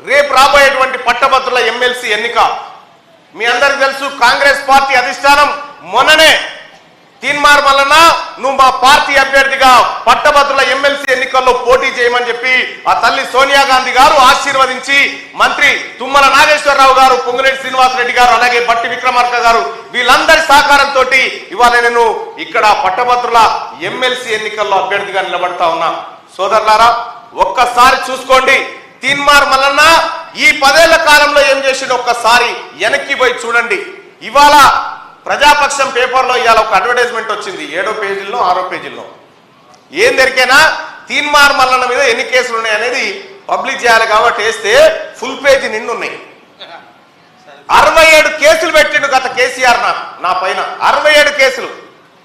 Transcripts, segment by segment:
రేపు రాబోయేటువంటి పట్టభద్రుల ఎమ్మెల్సీ ఎన్నిక మీ అందరికీ తెలుసు. కాంగ్రెస్ పార్టీ అధిష్టానం మొన్ననే తీన్మార్ మల్లన్న నువ్వు మా పార్టీ అభ్యర్థిగా పట్టభద్రుల ఎమ్మెల్సీ ఎన్నికల్లో పోటీ చేయమని చెప్పి ఆ తల్లి సోనియా గాంధీ గారు ఆశీర్వదించి మంత్రి తుమ్మల నాగేశ్వరరావు గారు, పొంగులేటి శ్రీనివాసరెడ్డి గారు, అలాగే బట్టి విక్రమార్క గారు వీళ్ళందరి సహకారంతో ఇవాళ నేను ఇక్కడ పట్టభద్రుల ఎమ్మెల్సీ ఎన్నికల్లో అభ్యర్థిగా నిలబడతా ఉన్నా. సోదరులారా, ఒక్కసారి చూసుకోండి. తీన్మార్ మల్లన్న ఈ 10 ఏళ్ల కాలంలో ఏం చేసిండు ఒక్కసారి వెనక్కి పోయి చూడండి. ఇవాళ ప్రజాపక్షం పేపర్లో ఇవాళ ఒక అడ్వర్టైజ్మెంట్ వచ్చింది, 7వ పేజీల్లో 6వ పేజీల్లో. ఏం దొరికేనా తీన్మార్ మల్లన్న మీద ఎన్ని కేసులు ఉన్నాయి అనేది పబ్లిక్ చేయాలి కాబట్టి వేస్తే ఫుల్ పేజీ నిన్నున్నాయి. 67 కేసులు పెట్టిండు గత కేసీఆర్ నా పైన. 67 కేసులు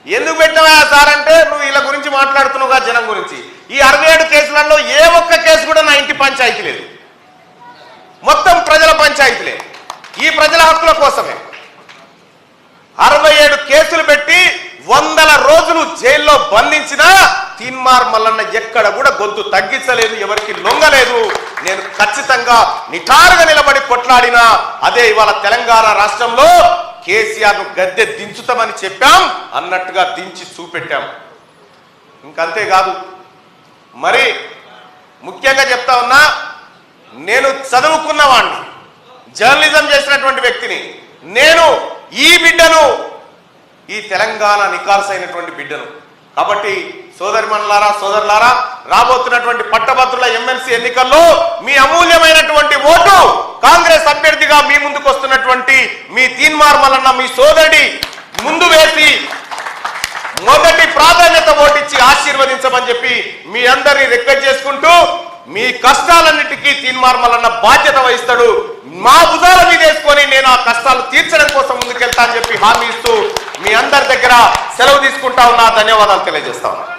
ఎందుకు పెట్టినవా సార్ అంటే, నువ్వు వీళ్ళ గురించి మాట్లాడుతున్నావుగా, జనం గురించి. ఈ 67 కేసులలో ఏ ఒక్క కేసు కూడా నా ఇంటి పంచాయతీ లేదు, మొత్తం ప్రజల పంచాయతీలే, ఈ ప్రజల హక్కుల కోసమే. 67 కేసులు పెట్టి 100 రోజులు జైల్లో బంధించిన తీన్మార్ మల్లన్న ఎక్కడ కూడా గొంతు తగ్గించలేదు, ఎవరికి లొంగలేదు. నేను ఖచ్చితంగా నిటారుగా నిలబడి కొట్లాడినా అదే ఇవాళ తెలంగాణ రాష్ట్రంలో కేసీఆర్ ను గద్దె దించుతామని చెప్పాం అన్నట్టుగా దించి చూపెట్టాం. ఇంకంతేకాదు, మరి ముఖ్యంగా చెప్తా ఉన్నా, నేను చదువుకున్న వాడిని, జర్నలిజం చేసినటువంటి వ్యక్తిని. నేను ఈ బిడ్డను, ఈ తెలంగాణ నికార్సైనటువంటి బిడ్డను. కాబట్టి సోదరిమణులారా, సోదరులారా, రాబోతున్నటువంటి పట్టభద్రుల ఎమ్మెల్సీ ఎన్నికల్లో మీ అమూల్యమైనటువంటి ఓటు కాంగ్రెస్ అభ్యర్థిగా మీ ముందుకు వస్తున్నటువంటి మీ తీన్మార్ మల్లన్న మీ సోదరుడి ముందు వేసి మొదటి ప్రాధాన్యత ఓటిచ్చి ఆశీర్వదించమని చెప్పి మీ అందరినీ రిక్వెస్ట్ చేసుకుంటూ, మీ కష్టాలన్నిటికీ తీన్మార్ మల్లన్న బాధ్యత వహిస్తాడు. మా భుజాల మీద వేసుకొని నేను ఆ కష్టాలు తీర్చడం కోసం ముందుకెళ్తా అని చెప్పి హామీ ఇస్తూ మీ అందరి దగ్గర సెలవు తీసుకుంటా ఉన్నా. ధన్యవాదాలు తెలియజేస్తా ఉన్నా.